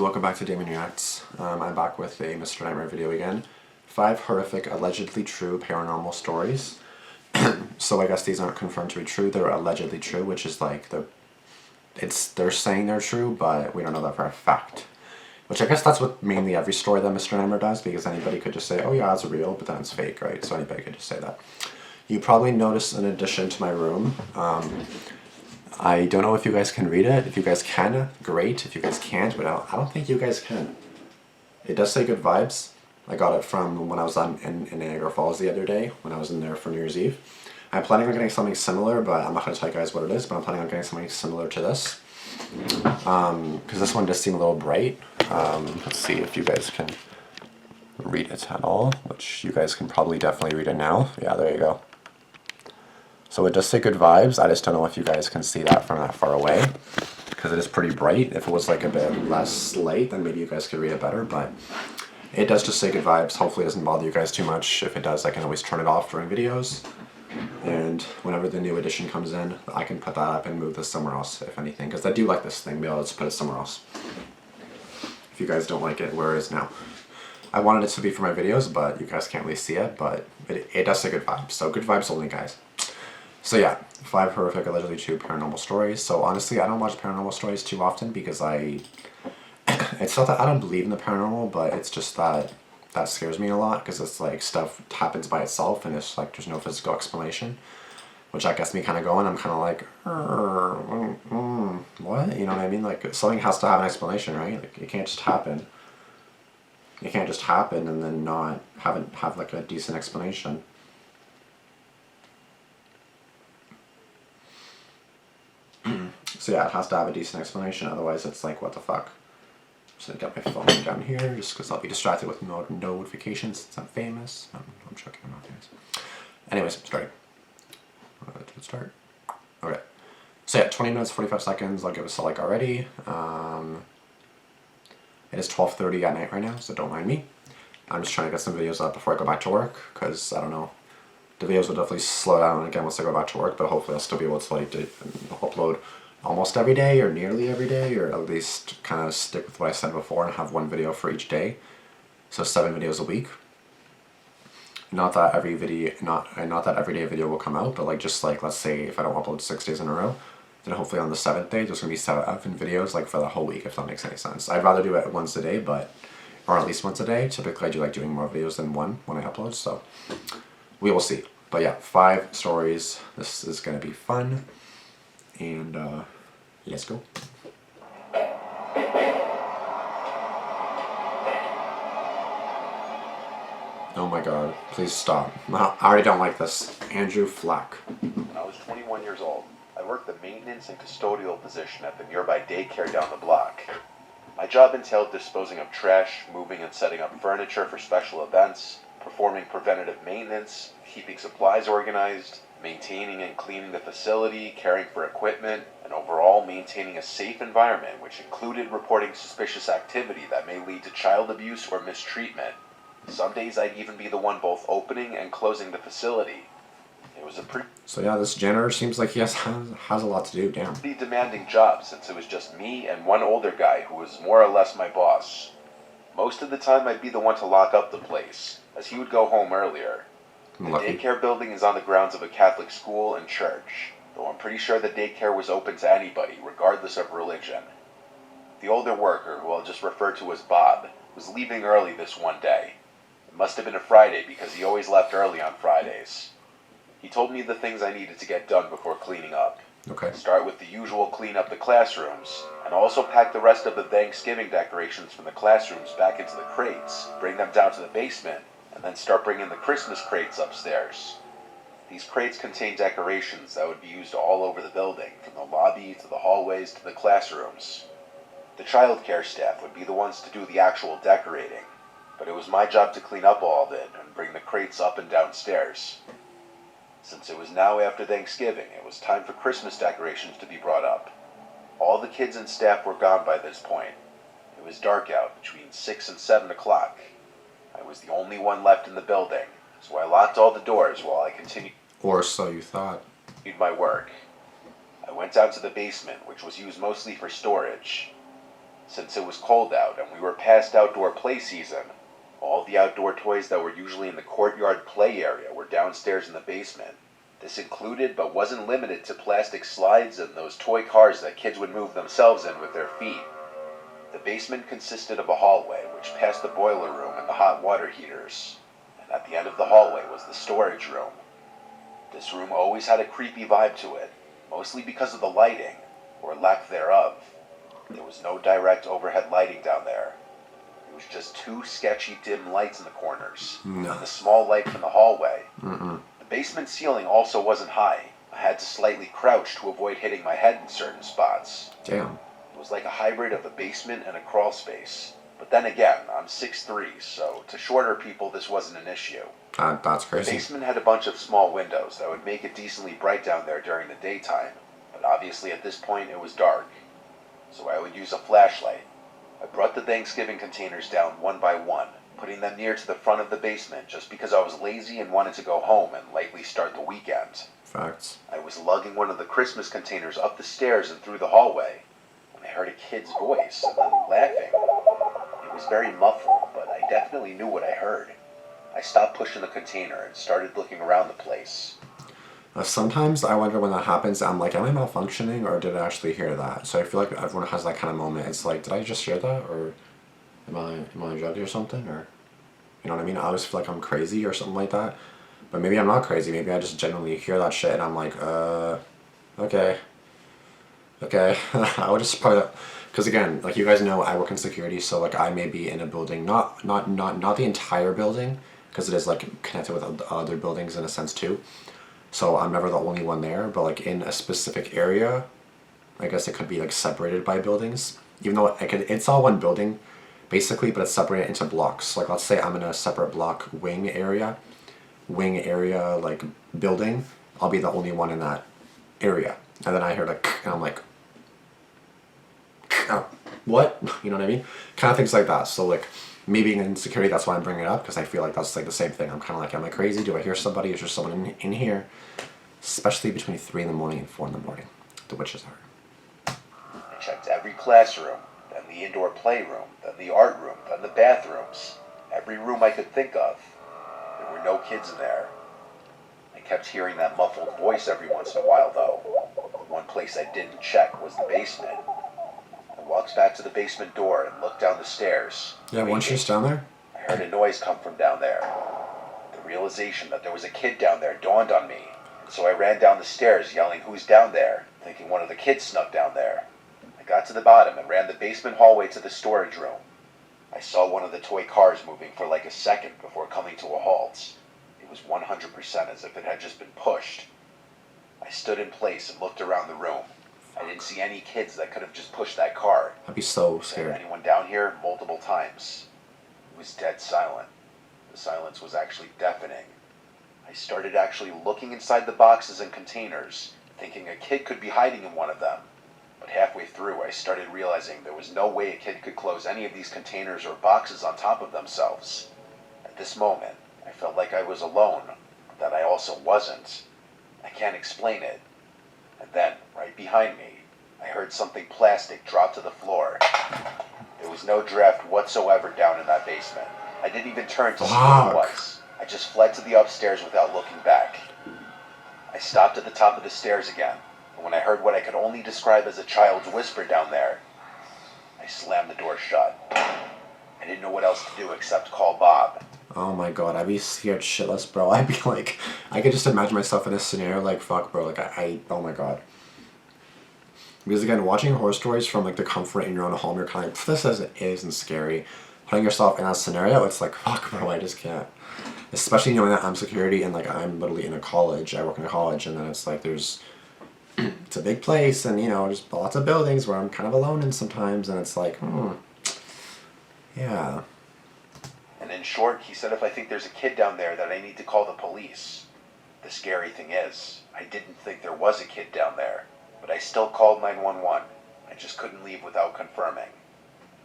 welcome back to Damian Reacts. I'm back with a Mr. Nightmare video again. 5 horrific, allegedly true paranormal stories. So I guess these aren't confirmed to be true, they're allegedly true, which is like, they're saying they're true, but we don't know that for a fact. Which I guess that's what mainly every story that Mr. Nightmare does, because anybody could just say, oh yeah, it's real, but then it's fake, right? So anybody could just say that. You probably noticed an addition to my room. I don't know if you guys can read it. If you guys can, great. If you guys can't, but I don't think you guys can. It does say good vibes. I got it from when I was in Niagara Falls the other day, when I was in there for New Year's Eve. I'm planning on getting something similar, but I'm not going to tell you guys what it is, but I'm planning on getting something similar to this. Because this one does seem a little bright. Let's see if you guys can read it at all, which you guys can probably definitely read it now. Yeah, there you go. So it does say good vibes. I just don't know if you guys can see that from that far away, because it is pretty bright. If it was like a bit less light, then maybe you guys could read it better, but it does just say good vibes. Hopefully it doesn't bother you guys too much. If it does, I can always turn it off during videos. And whenever the new edition comes in, I can put that up and move this somewhere else, if anything, because I do like this thing. Maybe I'll just put it somewhere else. If you guys don't like it where it is now. I wanted it to be for my videos, but you guys can't really see it, but it does say good vibes. So good vibes only, guys. So yeah, 5 horrific, allegedly true paranormal stories. So honestly, I don't watch paranormal stories too often because it's not that I don't believe in the paranormal, but it's just that scares me a lot, because it's like stuff happens by itself and it's like there's no physical explanation, which I gets me kind of going. I'm kind of like, what? You know what I mean? Like, something has to have an explanation, right? Like, it can't just happen. It can't just happen and then not have like a decent explanation. So yeah, it has to have a decent explanation, otherwise it's like, what the fuck? So I got my phone down here, just because I'll be distracted with no notifications since I'm famous. I'm joking, I'm not famous. Anyways, starting. Let's start. Okay. So yeah, 20 minutes, 45 seconds, I'll give us a like already. It is 12:30 at night right now, so don't mind me. I'm just trying to get some videos up before I go back to work, because, I don't know, the videos will definitely slow down again once I go back to work, but hopefully I'll still be able to like upload almost every day or nearly every day, or at least kind of stick with what I said before and have one video for each day. So 7 videos a week. Not that every video, not that every day a video will come out, but like, just like, let's say if I don't upload 6 days in a row, then hopefully on the 7th day there's gonna be 7 videos like for the whole week, if that makes any sense. I'd rather do it once a day, or at least once a day. Typically I do like doing more videos than one when I upload, so we will see. But yeah, 5 stories. This is gonna be fun. And let's go. Oh my god, please stop. I already don't like this. Andrew Flack. When I was 21 years old, I worked the maintenance and custodial position at the nearby daycare down the block. My job entailed disposing of trash, moving and setting up furniture for special events, performing preventative maintenance, keeping supplies organized, maintaining and cleaning the facility, caring for equipment, and overall maintaining a safe environment, which included reporting suspicious activity that may lead to child abuse or mistreatment. Some days I'd even be the one both opening and closing the facility. It was a So yeah, this janitor seems like he has a lot to do, damn. pretty demanding job, since it was just me and one older guy who was more or less my boss. Most of the time I'd be the one to lock up the place, as he would go home earlier. The daycare building is on the grounds of a Catholic school and church, though I'm pretty sure the daycare was open to anybody, regardless of religion. The older worker, who I'll just refer to as Bob, was leaving early this one day. It must have been a Friday, because he always left early on Fridays. He told me the things I needed to get done before cleaning up. Okay. Start with the usual clean up the classrooms, and also pack the rest of the Thanksgiving decorations from the classrooms back into the crates, bring them down to the basement, and then start bringing the Christmas crates upstairs. These crates contain decorations that would be used all over the building, from the lobby to the hallways to the classrooms. The childcare staff would be the ones to do the actual decorating, but it was my job to clean up all of it and bring the crates up and downstairs. Since it was now after Thanksgiving, it was time for Christmas decorations to be brought up. All the kids and staff were gone by this point. It was dark out, between 6 and 7 o'clock. I was the only one left in the building, so I locked all the doors while I continued Or so you thought. my work. I went down to the basement, which was used mostly for storage. Since it was cold out and we were past outdoor play season, all the outdoor toys that were usually in the courtyard play area were downstairs in the basement. This included but wasn't limited to plastic slides and those toy cars that kids would move themselves in with their feet. The basement consisted of a hallway which passed the boiler room and the hot water heaters, and at the end of the hallway was the storage room. This room always had a creepy vibe to it, mostly because of the lighting, or lack thereof. There was no direct overhead lighting down there. It was just two sketchy dim lights in the corners, and a small light from the hallway. The basement ceiling also wasn't high. I had to slightly crouch to avoid hitting my head in certain spots. Damn. It was like a hybrid of a basement and a crawl space. But then again, I'm 6'3", so to shorter people this wasn't an issue. That's The crazy. basement had a bunch of small windows that would make it decently bright down there during the daytime, but obviously at this point it was dark. So I would use a flashlight. I brought the Thanksgiving containers down one by one, putting them near to the front of the basement just because I was lazy and wanted to go home and lightly start the weekend. Facts. I was lugging one of the Christmas containers up the stairs and through the hallway when I heard a kid's voice and then laughing. It was very muffled, but I definitely knew what I heard. I stopped pushing the container and started looking around the place. Sometimes I wonder when that happens, I'm like, am I malfunctioning or did I actually hear that? So I feel like everyone has that kind of moment. It's like, did I just hear that or am I a druggie or something? Or, you know what I mean? I always feel like I'm crazy or something like that. But maybe I'm not crazy. Maybe I just genuinely hear that shit and I'm like, okay. I would just probably, because again, like you guys know, I work in security, so like I may be in a building, not the entire building, because it is like connected with other buildings in a sense too. So I'm never the only one there, but like in a specific area, I guess it could be like separated by buildings, even though it's all one building, basically, but it's separated into blocks. Like let's say I'm in a separate block wing area, like building, I'll be the only one in that area. And then I hear like, and I'm like, oh, what? You know what I mean? Kind of things like that. So like, me being in security, that's why I'm bringing it up, because I feel like that's like the same thing. I'm kind of like, am I crazy? Do I hear somebody? Is there someone in here? Especially between 3 in the morning and 4 in the morning. The witches are. I checked every classroom, then the indoor playroom, then the art room, then the bathrooms. Every room I could think of. There were no kids in there. I kept hearing that muffled voice every once in a while, though. One place I didn't check was the basement. I walked back to the basement door and looked down the stairs. Yeah, once you're down there? I heard a noise come from down there. The realization that there was a kid down there dawned on me, and so I ran down the stairs yelling, "Who's down there?" thinking one of the kids snuck down there. I got to the bottom and ran the basement hallway to the storage room. I saw one of the toy cars moving for like a second before coming to a halt. It was 100% as if it had just been pushed. I stood in place and looked around the room. I didn't see any kids that could have just pushed that car. I'd be so Said scared. anyone down here multiple times. It was dead silent. The silence was actually deafening. I started actually looking inside the boxes and containers, thinking a kid could be hiding in one of them. But halfway through, I started realizing there was no way a kid could close any of these containers or boxes on top of themselves. At this moment, I felt like I was alone, but that I also wasn't. I can't explain it. And then, right behind me, I heard something plastic drop to the floor. There was no draft whatsoever down in that basement. I didn't even turn to see what it was. I just fled to the upstairs without looking back. I stopped at the top of the stairs again, and when I heard what I could only describe as a child's whisper down there, I slammed the door shut. I didn't know what else to do except call Bob. Oh my god, I'd be scared shitless, bro. I'd be like, I could just imagine myself in this scenario, like, fuck, bro, like, oh my god. Because again, watching horror stories from, like, the comfort in your own home, you're kind of like, this isn't scary. Putting yourself in that scenario, it's like, fuck, bro, I just can't. Especially knowing that I'm security and, like, I'm literally in a college, I work in a college, and then it's like, it's a big place, and, you know, there's lots of buildings where I'm kind of alone in sometimes, and it's like, yeah. And in short, he said if I think there's a kid down there that I need to call the police. The scary thing is, I didn't think there was a kid down there, but I still called 911. I just couldn't leave without confirming.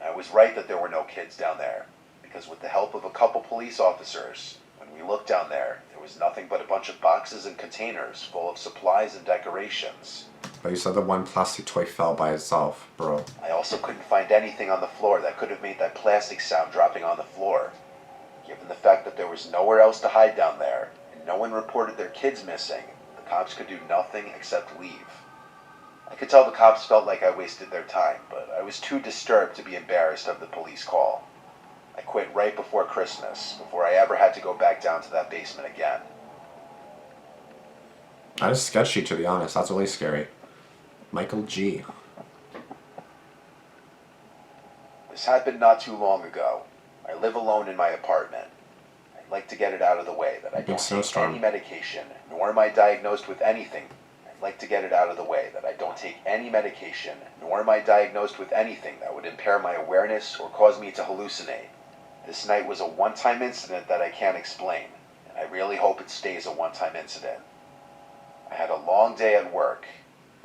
And I was right that there were no kids down there, because with the help of a couple police officers, when we looked down there, there was nothing but a bunch of boxes and containers full of supplies and decorations. But you said the one plastic toy fell by itself, bro. I also couldn't find anything on the floor that could have made that plastic sound dropping on the floor. Given the fact that there was nowhere else to hide down there, and no one reported their kids missing, the cops could do nothing except leave. I could tell the cops felt like I wasted their time, but I was too disturbed to be embarrassed of the police call. I quit right before Christmas, before I ever had to go back down to that basement again. That is sketchy, to be honest. That's really scary. Michael G. This happened not too long ago. I live alone in my apartment. I'd like to get it out of the way that I don't take any medication, nor am I diagnosed with anything. I'd like to get it out of the way that I don't take any medication, nor am I diagnosed with anything that would impair my awareness or cause me to hallucinate. This night was a one-time incident that I can't explain, and I really hope it stays a one-time incident. I had a long day at work.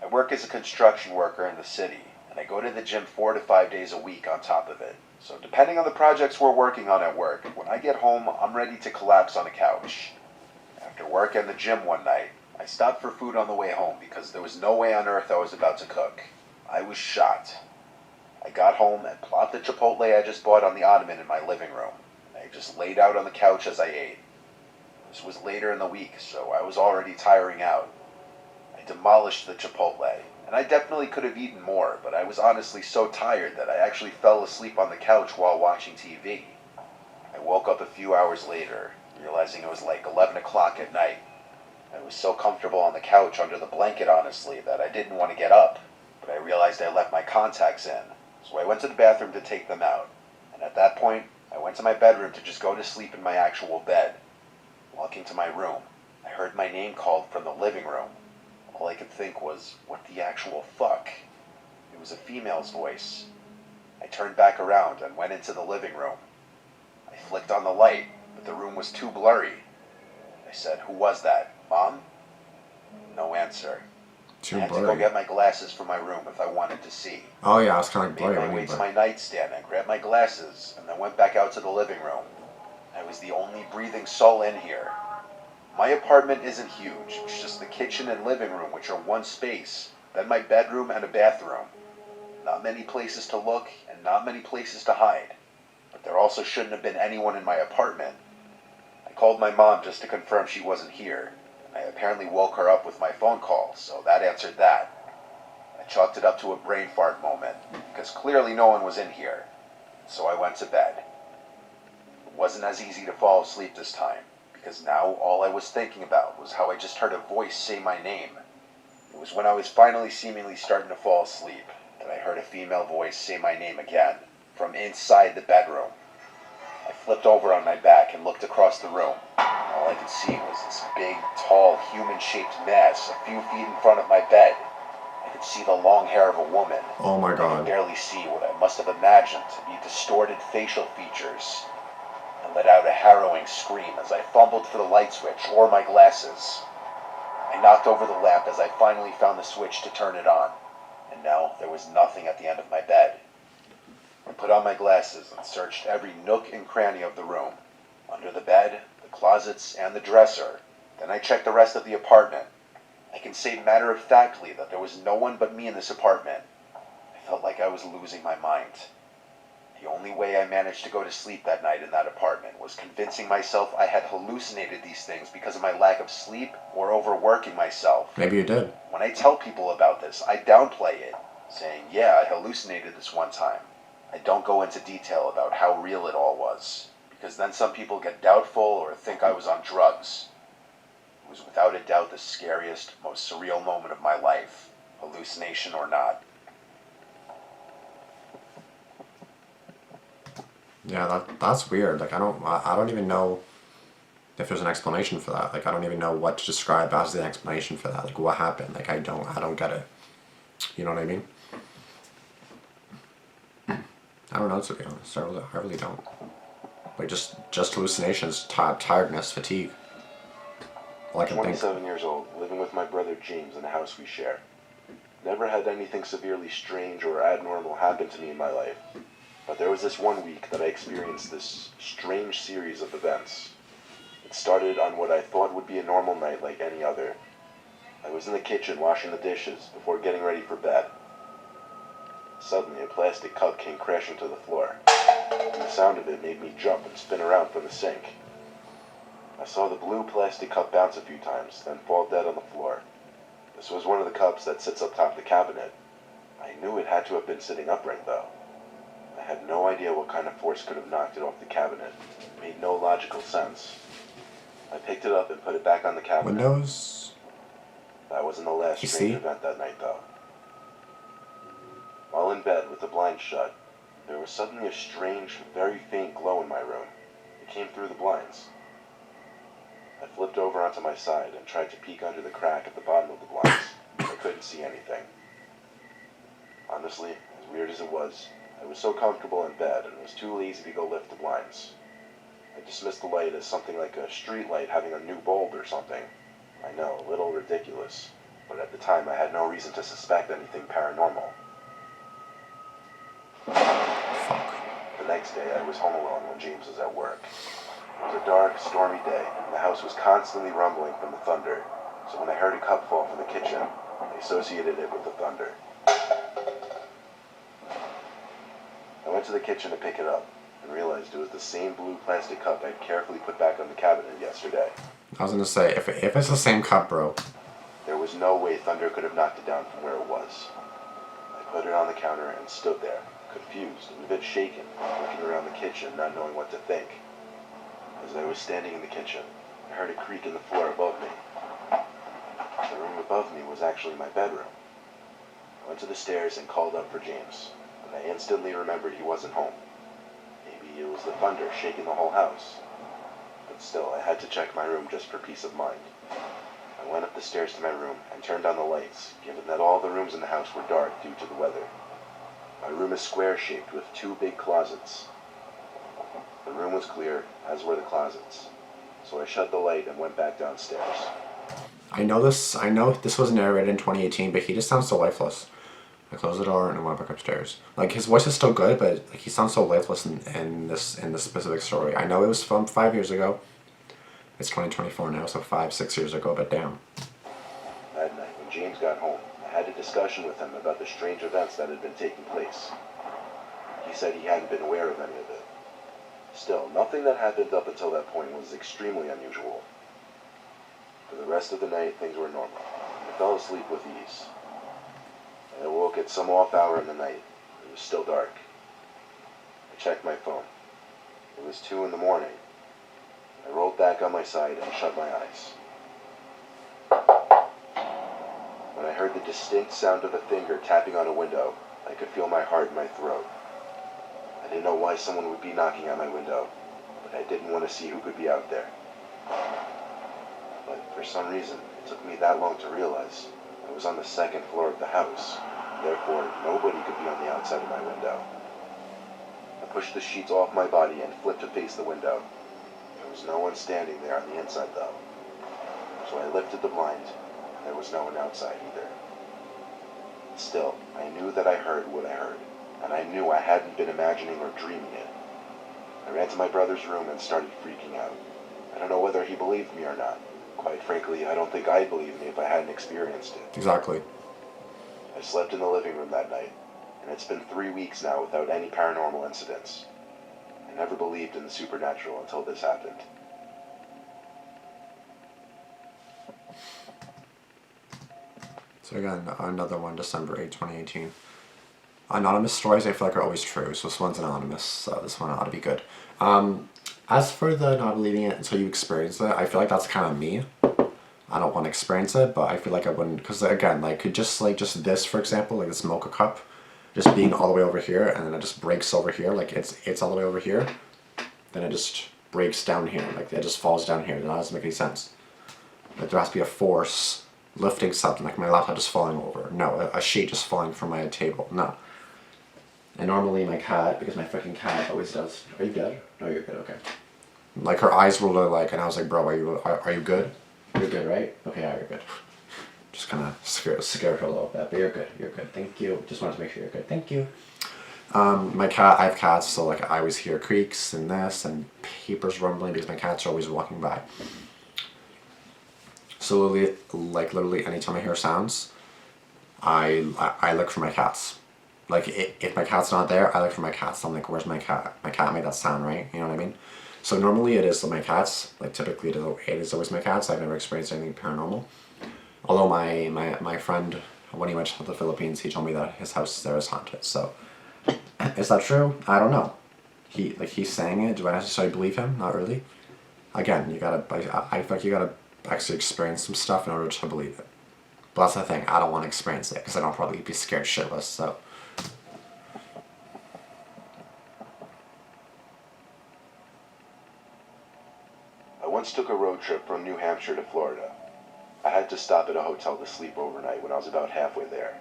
I work as a construction worker in the city, and I go to the gym 4 to 5 days a week on top of it. So depending on the projects we're working on at work, when I get home, I'm ready to collapse on a couch. After work and the gym one night, I stopped for food on the way home because there was no way on earth I was about to cook. I was shot. I got home and plopped the Chipotle I just bought on the ottoman in my living room. I just laid out on the couch as I ate. This was later in the week, so I was already tiring out. I demolished the Chipotle, and I definitely could have eaten more, but I was honestly so tired that I actually fell asleep on the couch while watching TV. I woke up a few hours later, realizing it was like 11 o'clock at night. I was so comfortable on the couch under the blanket, honestly, that I didn't want to get up, but I realized I left my contacts in, so I went to the bathroom to take them out, and at that point, I went to my bedroom to just go to sleep in my actual bed. Walking to my room, I heard my name called from the living room. All I could think was, what the actual fuck? It was a female's voice. I turned back around and went into the living room. I flicked on the light, but the room was too blurry. I said, "Who was that? Mom?" No answer. I had to go get my glasses from my room if I wanted to see. Oh yeah, I was kind of blurry. I made my way to my nightstand and grabbed my glasses, and then went back out to the living room. I was the only breathing soul in here. My apartment isn't huge. It's just the kitchen and living room, which are one space, then my bedroom and a bathroom. Not many places to look, and not many places to hide. But there also shouldn't have been anyone in my apartment. I called my mom just to confirm she wasn't here. I apparently woke her up with my phone call, so that answered that. I chalked it up to a brain fart moment, because clearly no one was in here. So I went to bed. It wasn't as easy to fall asleep this time, because now all I was thinking about was how I just heard a voice say my name. It was when I was finally seemingly starting to fall asleep that I heard a female voice say my name again, from inside the bedroom. I flipped over on my back and looked across the room. All I could see was this big, tall, human-shaped mass a few feet in front of my bed. I could see the long hair of a woman. Oh my God. I could barely see what I must have imagined to be distorted facial features. I let out a harrowing scream as I fumbled for the light switch or my glasses. I knocked over the lamp as I finally found the switch to turn it on, and now there was nothing at the end of my bed. I put on my glasses and searched every nook and cranny of the room, under the bed, the closets, and the dresser. Then I checked the rest of the apartment. I can say matter-of-factly that there was no one but me in this apartment. I felt like I was losing my mind. The only way I managed to go to sleep that night in that apartment was convincing myself I had hallucinated these things because of my lack of sleep or overworking myself. Maybe you did. When I tell people about this, I downplay it, saying, yeah, I hallucinated this one time. I don't go into detail about how real it all was, because then some people get doubtful or think I was on drugs. It was without a doubt the scariest, most surreal moment of my life, hallucination or not. Yeah, that's weird. Like I don't even know if there's an explanation for that. Like I don't even know what to describe as the explanation for that. Like what happened? Like I don't get it. You know what I mean? I don't know, to be honest. I really don't. Like just hallucinations, tiredness, fatigue. All I can I'm think. 27 years old, living with my brother James in a house we share. Never had anything severely strange or abnormal happen to me in my life. But there was this one week that I experienced this strange series of events. It started on what I thought would be a normal night like any other. I was in the kitchen washing the dishes before getting ready for bed. Suddenly, a plastic cup came crashing to the floor, and the sound of it made me jump and spin around from the sink. I saw the blue plastic cup bounce a few times, then fall dead on the floor. This was one of the cups that sits up top of the cabinet. I knew it had to have been sitting upright, though. I had no idea what kind of force could have knocked it off the cabinet. It made no logical sense. I picked it up and put it back on the cabinet. Windows. That wasn't the last You strange see? event that night, though. While in bed with the blinds shut, there was suddenly a strange, very faint glow in my room. It came through the blinds. I flipped over onto my side and tried to peek under the crack at the bottom of the blinds. I couldn't see anything. Honestly, as weird as it was, I was so comfortable in bed and was too lazy to go lift the blinds. I dismissed the light as something like a street light having a new bulb or something. I know, a little ridiculous, but at the time I had no reason to suspect anything paranormal. Fuck. The next day I was home alone when James was at work. It was a dark, stormy day, and the house was constantly rumbling from the thunder, so when I heard a cup fall from the kitchen, I associated it with the thunder. I went to the kitchen to pick it up, and realized it was the same blue plastic cup I'd carefully put back on the cabinet yesterday. I was gonna say, if it's the same cup, bro. There was no way thunder could have knocked it down from where it was. I put it on the counter and stood there, confused and a bit shaken, looking around the kitchen, not knowing what to think. As I was standing in the kitchen, I heard a creak in the floor above me. The room above me was actually my bedroom. I went to the stairs and called up for James, and I instantly remembered he wasn't home. Maybe it was the thunder shaking the whole house. But still, I had to check my room just for peace of mind. I went up the stairs to my room and turned on the lights, given that all the rooms in the house were dark due to the weather. My room is square-shaped with two big closets. The room was clear, as were the closets. So I shut the light and went back downstairs. I know this was narrated in 2018, but he just sounds so lifeless. I closed the door and I went back upstairs. Like, his voice is still good, but like, he sounds so lifeless in this specific story. I know it was from 5 years ago. It's 2024 now, so 5-6 years ago, but damn. That night, when James got home, I had a discussion with him about the strange events that had been taking place. He said he hadn't been aware of any of it. Still, nothing that happened up until that point was extremely unusual. For the rest of the night, things were normal. I fell asleep with ease. I awoke at some off hour in the night. It was still dark. I checked my phone. It was 2 in the morning. I rolled back on my side and shut my eyes. When I heard the distinct sound of a finger tapping on a window, I could feel my heart in my throat. I didn't know why someone would be knocking at my window, but I didn't want to see who could be out there. But for some reason, it took me that long to realize I was on the second floor of the house. Therefore, nobody could be on the outside of my window. I pushed the sheets off my body and flipped to face the window. There was no one standing there on the inside, though. So I lifted the blind, and there was no one outside either. Still, I knew that I heard what I heard, and I knew I hadn't been imagining or dreaming it. I ran to my brother's room and started freaking out. I don't know whether he believed me or not. Quite frankly, I don't think I'd believe me if I hadn't experienced it. Exactly. I slept in the living room that night, and it's been 3 weeks now without any paranormal incidents. I never believed in the supernatural until this happened. So again, another one, December 8, 2018. Anonymous stories I feel like are always true, so this one's anonymous, so this one ought to be good. As for the not believing it until you experience it, I feel like that's kind of me. I don't want to experience it, but I feel like I wouldn't, because again, like, just this, for example, like this mocha cup, just being all the way over here, and then it just breaks over here, like it's all the way over here, then it just breaks down here, like it just falls down here. That doesn't make any sense. Like, there has to be a force lifting something, like my laptop just falling over. No, a sheet just falling from my table. No. And normally my cat, because my freaking cat always does. Are you good? No, you're good. Okay. Like, her eyes were like, and I was like, bro, are you good? You're good, right? Okay, yeah, you're good. Just kind of scared her a little bit, but you're good. You're good. Thank you. Just wanted to make sure you're good. Thank you. My cat, I have cats, so like I always hear creaks and this and papers rumbling because my cats are always walking by. absolutely, like literally anytime I hear sounds, I look for my cats. Like if my cat's not there, I look for my cats. I'm like, where's my cat? My cat made that sound, right? You know what I mean? So normally it is my cats. Like typically it is always my cats. I've never experienced anything paranormal. Although my friend, when he went to the Philippines, he told me that his house there is haunted. So is that true? I don't know. He's saying it. Do I necessarily believe him? Not really. Again, I feel like you gotta actually experience some stuff in order to believe it. But that's the thing. I don't want to experience it because I don't probably be scared shitless. So. I once took a road trip from New Hampshire to Florida. I had to stop at a hotel to sleep overnight when I was about halfway there.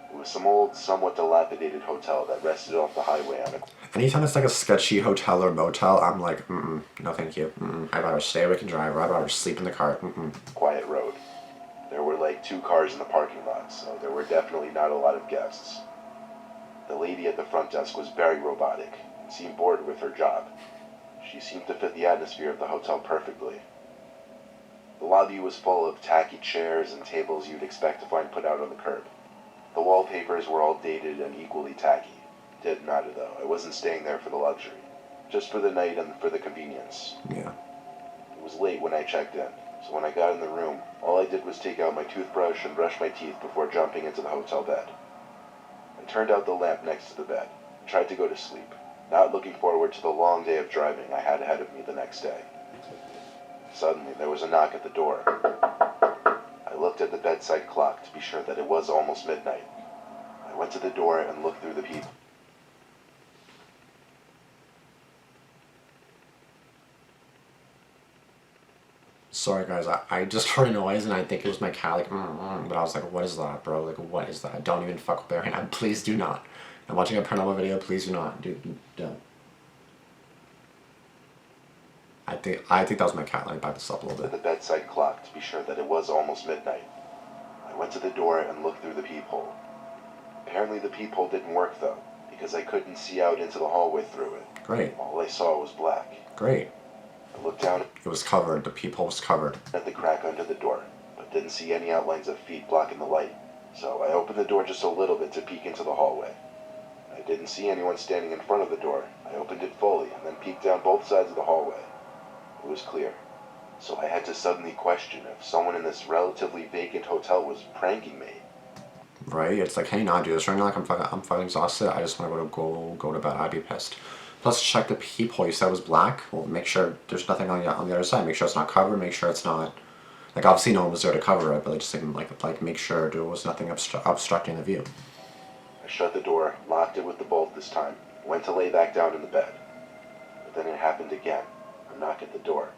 It was some old, somewhat dilapidated hotel that rested off the highway on a Anytime it's like a sketchy hotel or motel, I'm like, no thank you. I'd rather stay awake and drive, or I'd rather sleep in the car. quiet road. There were like 2 cars in the parking lot, so there were definitely not a lot of guests. The lady at the front desk was very robotic and seemed bored with her job. She seemed to fit the atmosphere of the hotel perfectly. The lobby was full of tacky chairs and tables you'd expect to find put out on the curb. The wallpapers were all dated and equally tacky. Didn't matter though, I wasn't staying there for the luxury. Just for the night and for the convenience. Yeah. It was late when I checked in, so when I got in the room, all I did was take out my toothbrush and brush my teeth before jumping into the hotel bed. I turned out the lamp next to the bed, and tried to go to sleep, not looking forward to the long day of driving I had ahead of me the next day. Suddenly, there was a knock at the door. I looked at the bedside clock to be sure that it was almost midnight. I went to the door and looked through the peephole. Sorry guys, I just heard a noise and I think it was my cat, like, but I was like, what is that, bro? Like, what is that? Don't even fuck with it right now. Please do not. I'm watching a paranormal video, please do not. Don't. I think that was my cat. Let me back this up a little At bit. the bedside clock to be sure that it was almost midnight. I went to the door and looked through the peephole. Apparently the peephole didn't work though, because I couldn't see out into the hallway through it. Great. All I saw was black. Great. I looked down It was covered. The peephole was covered. at the crack under the door, but didn't see any outlines of feet blocking the light. So I opened the door just a little bit to peek into the hallway. I didn't see anyone standing in front of the door. I opened it fully and then peeked down both sides of the hallway. It was clear. So I had to suddenly question if someone in this relatively vacant hotel was pranking me. Right? It's like, hey, nah, do this right now. Like, I'm fucking exhausted. I just want to go to bed. I'd be pissed. Plus, check the peephole. You said it was black. Well, make sure there's nothing on the other side. Make sure it's not covered. Make sure it's not. Like, obviously, no one was there to cover it, but just like make sure there was nothing obstructing the view. I shut the door, locked it with the bolt this time, went to lay back down in the bed. But then it happened again. A knock at the door.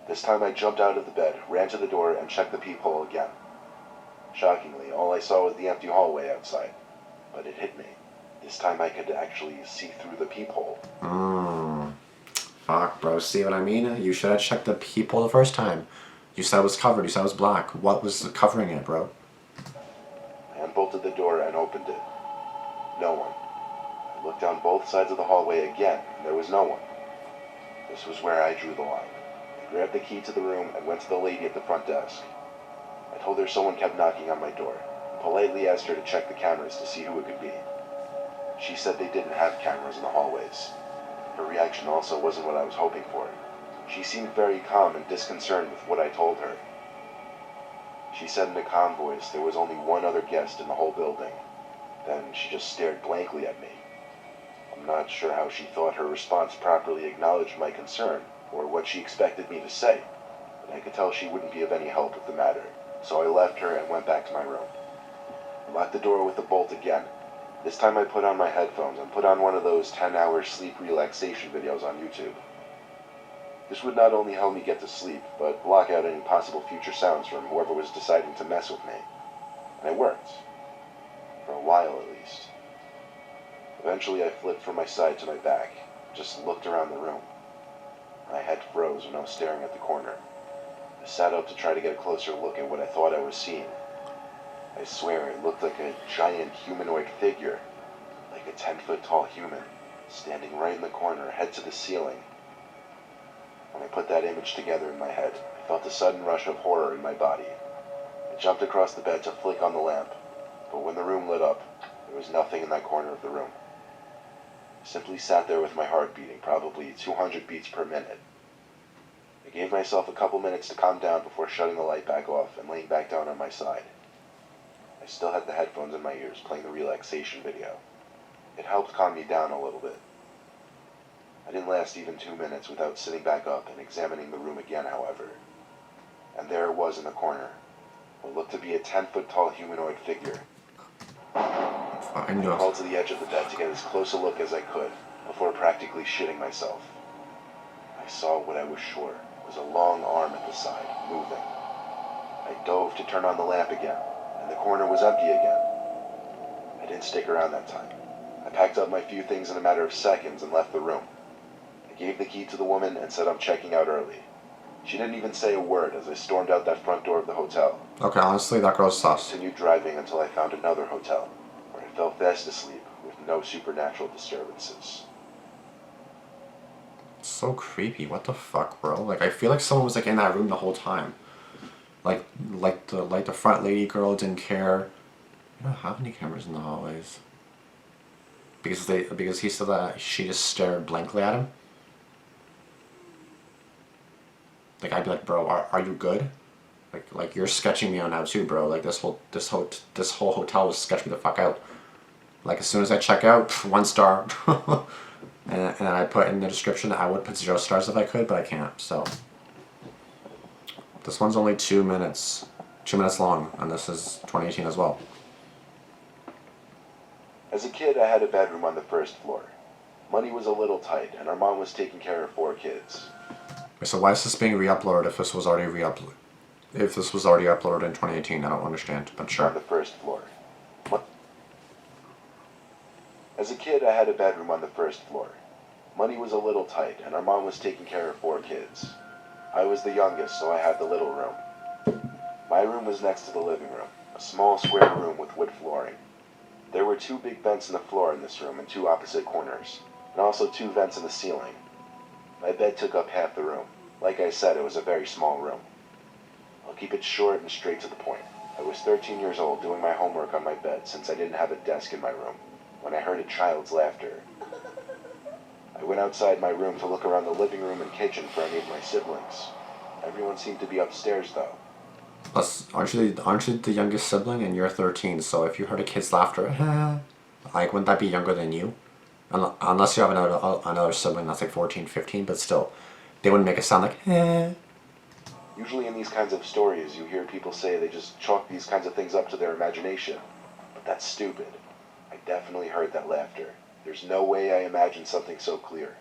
This time I jumped out of the bed, ran to the door, and checked the peephole again. Shockingly, all I saw was the empty hallway outside. But it hit me. This time I could actually see through the peephole. Fuck, bro. See what I mean? You should have checked the peephole the first time. You said it was covered. You said it was black. What was covering it, bro? I unbolted the door and opened it. No one. I looked down both sides of the hallway again, and there was no one. This was where I drew the line. I grabbed the key to the room and went to the lady at the front desk. I told her someone kept knocking on my door, and politely asked her to check the cameras to see who it could be. She said they didn't have cameras in the hallways. Her reaction also wasn't what I was hoping for. She seemed very calm and disconcerted with what I told her. She said in a calm voice there was only one other guest in the whole building. Then she just stared blankly at me. I'm not sure how she thought her response properly acknowledged my concern, or what she expected me to say, but I could tell she wouldn't be of any help with the matter, so I left her and went back to my room. I locked the door with a bolt again. This time I put on my headphones and put on one of those 10-hour sleep relaxation videos on YouTube. This would not only help me get to sleep, but block out any possible future sounds from whoever was deciding to mess with me. And it worked. For a while, at least. Eventually I flipped from my side to my back, just looked around the room. My head froze when I was staring at the corner. I sat up to try to get a closer look at what I thought I was seeing. I swear it looked like a giant humanoid figure, like a 10-foot tall human, standing right in the corner, head to the ceiling. When I put that image together in my head, I felt a sudden rush of horror in my body. I jumped across the bed to flick on the lamp, but when the room lit up, there was nothing in that corner of the room. I simply sat there with my heart beating probably 200 beats per minute. I gave myself a couple minutes to calm down before shutting the light back off and laying back down on my side. I still had the headphones in my ears playing the relaxation video. It helped calm me down a little bit. I didn't last even 2 minutes without sitting back up and examining the room again, however. And there it was in the corner, what looked to be a 10-foot tall humanoid figure. I crawled to the edge of the bed to get as close a look as I could, before practically shitting myself. I saw what I was sure was a long arm at the side, moving. I dove to turn on the lamp again, and the corner was empty again. I didn't stick around that time. I packed up my few things in a matter of seconds and left the room. I gave the key to the woman and said I'm checking out early. She didn't even say a word as I stormed out that front door of the hotel. Okay, honestly, that girl's sus. I continued driving until I found another hotel, where I fell fast asleep with no supernatural disturbances. It's so creepy. What the fuck, bro? Like, I feel like someone was like in that room the whole time. Like the front lady girl didn't care. You don't have any cameras in the hallways. Because he said that she just stared blankly at him. Like, I'd be like, bro, are you good? Like you're sketching me out now too, bro. Like this whole hotel was sketching me the fuck out. Like as soon as I check out, 1 star. and I put in the description that I would put 0 stars if I could, but I can't. So this one's only 2 minutes, 2 minutes long, and this is 2018 as well. As a kid, I had a bedroom on the first floor. Money was a little tight, and our mom was taking care of 4 kids. So why is this being re-uploaded if this was already uploaded in 2018? I don't understand, but sure. On the first floor. As a kid, I had a bedroom on the first floor. Money was a little tight, and our mom was taking care of 4 kids. I was the youngest, so I had the little room. My room was next to the living room, a small square room with wood flooring. There were 2 big vents in the floor in this room in 2 opposite corners, and also 2 vents in the ceiling. My bed took up half the room. Like I said, it was a very small room. I'll keep it short and straight to the point. I was 13 years old doing my homework on my bed since I didn't have a desk in my room, when I heard a child's laughter. I went outside my room to look around the living room and kitchen for any of my siblings. Everyone seemed to be upstairs though. Plus, aren't you the youngest sibling and you're 13, so if you heard a kid's laughter, like wouldn't that be younger than you? Unless you have another sibling that's like 14, 15, but still, they wouldn't make a sound like, Usually in these kinds of stories, you hear people say they just chalk these kinds of things up to their imagination. But that's stupid. I definitely heard that laughter. There's no way I imagined something so clear.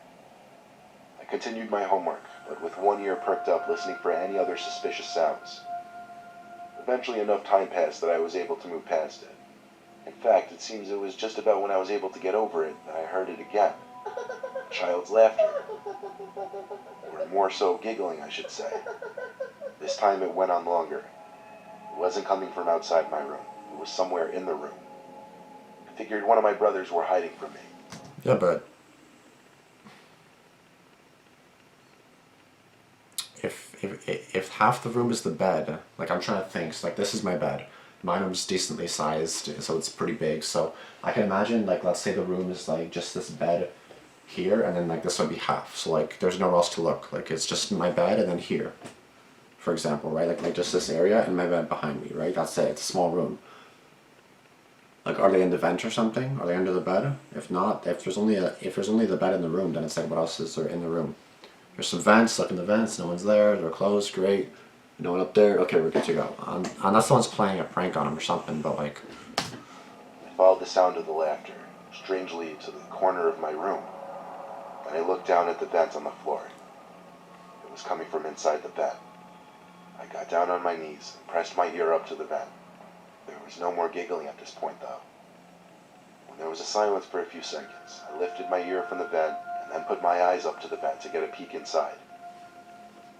I continued my homework, but with one ear perked up listening for any other suspicious sounds. Eventually enough time passed that I was able to move past it. In fact, it seems it was just about when I was able to get over it that I heard it again. A child's laughter. Or more so, giggling, I should say. This time it went on longer. It wasn't coming from outside my room. It was somewhere in the room. I figured one of my brothers were hiding from me. Yeah, but if half the room is the bed, like I'm trying to think, so like this is my bed. My room's decently sized, so it's pretty big. So I can imagine, like, let's say the room is like just this bed here, and then like this would be half. So like there's nowhere else to look. Like it's just my bed and then here, for example, right? Like just this area and my bed behind me, right? That's it. It's a small room. Like, are they in the vent or something? Are they under the bed? If not, if there's only the bed in the room, then it's like, what else is there in the room? There's some vents. Look in the vents. No one's there. They're closed. Great. No one up there. Okay, we're good to go. Unless someone's playing a prank on him or something. But like, I followed the sound of the laughter, strangely, to the corner of my room. And I looked down at the vent on the floor. It was coming from inside the vent. I got down on my knees and pressed my ear up to the vent. There was no more giggling at this point, though. When there was a silence for a few seconds, I lifted my ear from the vent and then put my eyes up to the vent to get a peek inside.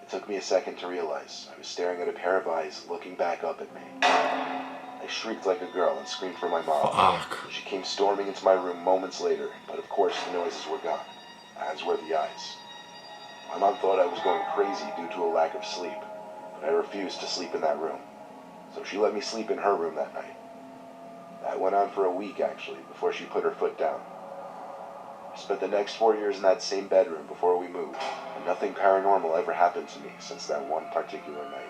It took me a second to realize I was staring at a pair of eyes looking back up at me. I shrieked like a girl and screamed for my mom. fuck. She came storming into my room moments later, but of course the noises were gone, as were the eyes. My mom thought I was going crazy due to a lack of sleep, but I refused to sleep in that room. So she let me sleep in her room that night. That went on for a week, actually, before she put her foot down. I spent the next 4 years in that same bedroom before we moved, and nothing paranormal ever happened to me since that one particular night.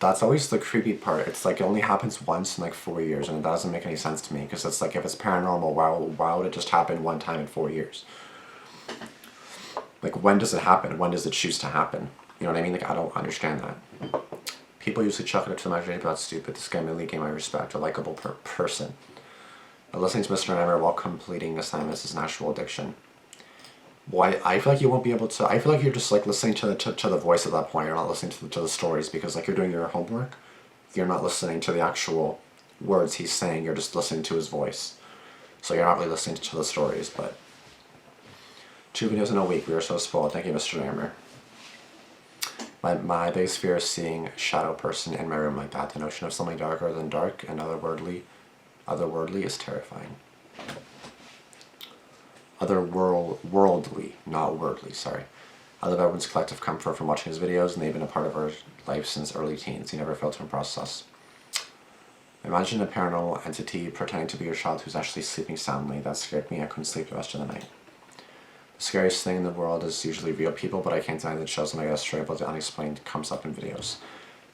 That's always the creepy part. It's like it only happens once in like 4 years, and it doesn't make any sense to me because it's like if it's paranormal, why would it just happen one time in 4 years? Like when does it happen? When does it choose to happen? You know what I mean? Like I don't understand that. People usually chuck it up to the imagination, but that's stupid. This guy merely gained my respect, a likable person. But listening to Mr. Nightmare while completing assignments is an actual addiction. Why? I feel like you won't be able to. I feel like you're just like listening to the voice at that point. You're not listening to the stories because like you're doing your homework. You're not listening to the actual words he's saying. You're just listening to his voice. So you're not really listening to the stories. But 2 videos in a week. We are so spoiled. Thank you, Mr. Nightmare. My biggest fear is seeing a shadow person in my room like that. The notion of something darker than dark and otherworldly is terrifying. Otherworldly, not worldly, sorry. I love everyone's collective comfort from watching his videos, and they've been a part of our life since early teens. He never failed to impress us. Imagine a paranormal entity pretending to be your child who's actually sleeping soundly. That scared me. I couldn't sleep the rest of the night. The scariest thing in the world is usually real people, but I can't deny that it shows when I get a story about the unexplained comes up in videos.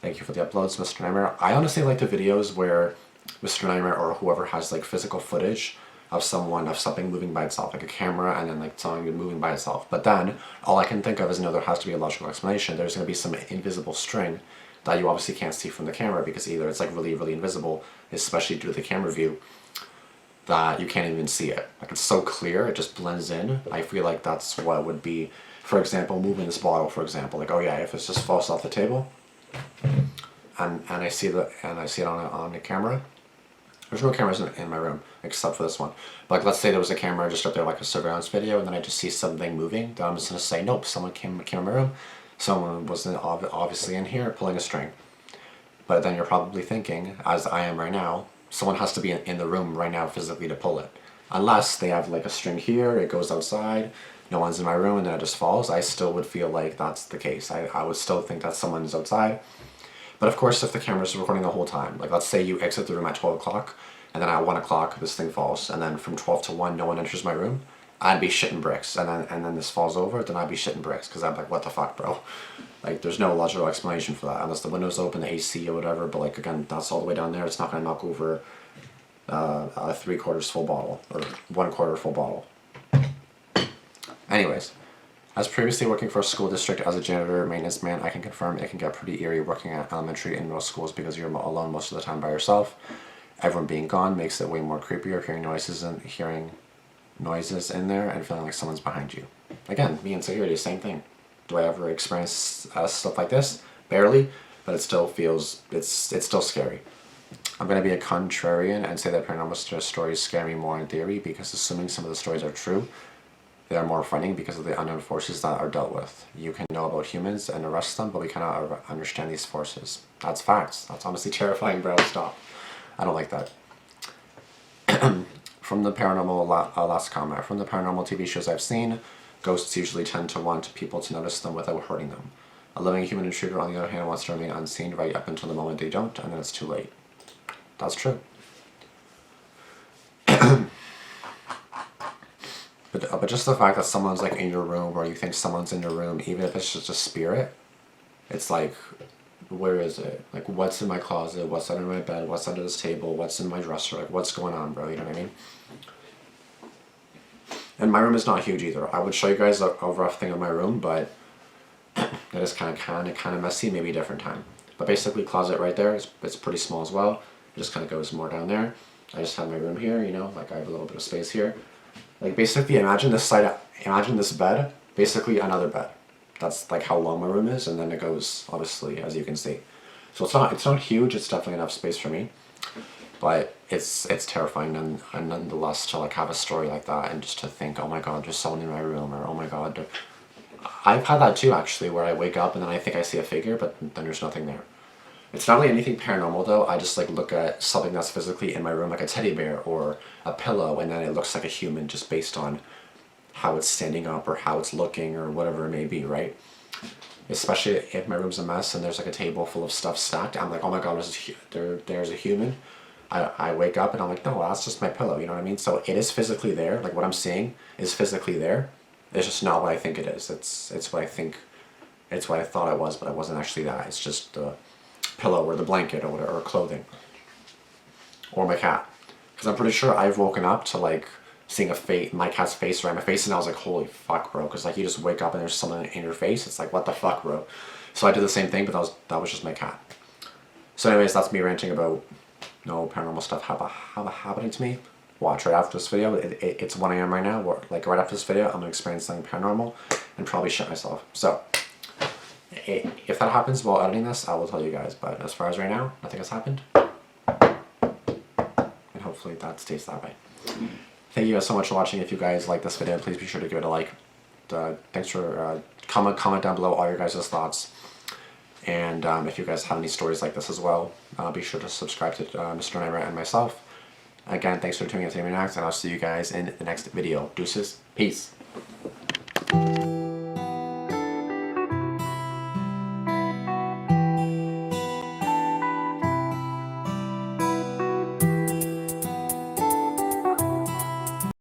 Thank you for the uploads, Mr. Nightmare. I honestly like the videos where Mr. Nightmare or whoever has like physical footage of something moving by itself, like a camera and then like something moving by itself. But then all I can think of is, there has to be a logical explanation. There's going to be some invisible string that you obviously can't see from the camera because either it's like really, really invisible, especially due to the camera view, that you can't even see it. Like it's so clear, it just blends in. I feel like that's what would be, for example, moving this bottle, for example. Like, oh yeah, if it just falls off the table and I see it on the camera. There's no cameras in my room except for this one. But like, let's say there was a camera just up there, like a surveillance video, and then I just see something moving. Then I'm just gonna say, nope, someone came in my room. Someone was obviously in here pulling a string. But then you're probably thinking, as I am right now, someone has to be in the room right now physically to pull it. Unless they have like a string here, it goes outside, no one's in my room, and then it just falls. I still would feel like that's the case. I would still think that someone's outside. But of course, if the camera's recording the whole time, like let's say you exit the room at 12 o'clock, and then at 1 o'clock this thing falls, and then from 12 to 1 no one enters my room, I'd be shitting bricks. And then this falls over, then I'd be shitting bricks, because I'm like, what the fuck, bro? Like, there's no logical explanation for that, unless the window's open, the AC or whatever, but like, again, that's all the way down there, it's not going to knock over a 3/4 full bottle, or 1/4 full bottle. Anyways. As previously working for a school district as a janitor maintenance man, I can confirm it can get pretty eerie working at elementary and middle schools because you're alone most of the time by yourself. Everyone being gone makes it way more creepier, hearing noises in there and feeling like someone's behind you. Again, me and security, same thing. Do I ever experience stuff like this? Barely, but it still feels, it's still scary. I'm going to be a contrarian and say that paranormal stories scare me more in theory because assuming some of the stories are true, they are more frightening because of the unknown forces that are dealt with. You can know about humans and arrest them, but we cannot understand these forces. That's facts. That's honestly terrifying, bro. Stop. I don't like that. From the paranormal, last comment. From the paranormal TV shows I've seen, ghosts usually tend to want people to notice them without hurting them. A living human intruder, on the other hand, wants to remain unseen right up until the moment they don't, and then it's too late. That's true. But just the fact that someone's like in your room, or you think someone's in your room, even if it's just a spirit, it's like, where is it? Like, what's in my closet? What's under my bed? What's under this table? What's in my dresser? Like, what's going on, bro? You know what I mean? And my room is not huge either. I would show you guys a rough thing of my room, but it is kind of messy. Maybe a different time. But basically, closet right there. It's pretty small as well. It just kind of goes more down there. I just have my room here. You know, like I have a little bit of space here. Like basically, imagine this bed, basically another bed. That's like how long my room is, and then it goes, obviously, as you can see. So it's not huge. It's definitely enough space for me, but it's terrifying, and nonetheless to like have a story like that, and just to think, oh my god, there's someone in my room, or oh my god, I've had that too actually, where I wake up and then I think I see a figure, but then there's nothing there. It's not really anything paranormal though. I just like look at something that's physically in my room, like a teddy bear or a pillow, and then it looks like a human just based on how it's standing up or how it's looking or whatever it may be, right? Especially if my room's a mess and there's like a table full of stuff stacked. I'm like, oh my god, there's a human. I wake up and I'm like, no, that's just my pillow, you know what I mean? So it is physically there. Like what I'm seeing is physically there. It's just not what I think it is. It's what I think. It's what I thought it was, but it wasn't actually that. It's just the pillow or the blanket or whatever, or clothing, or my cat. Because I'm pretty sure I've woken up to like seeing my cat's face around my face, and I was like, holy fuck, bro. Because like you just wake up and there's someone in your face. It's like, what the fuck, bro. So I did the same thing, but that was just my cat. So anyways, that's me ranting about no paranormal stuff happening to me. Watch right after this video. It's 1 a.m. right now. Like right after this video, I'm gonna experience something paranormal and probably shit myself. So if that happens while editing this, I will tell you guys. But as far as right now, nothing has happened, and hopefully that stays that way. Thank you guys so much for watching. If you guys like this video, please be sure to give it a like. Thanks for comment down below all your guys' thoughts. And if you guys have any stories like this as well, be sure to subscribe to Mr. Nightmare and myself. Again, thanks for tuning in to Damian, and I'll see you guys in the next video. Deuces. Peace.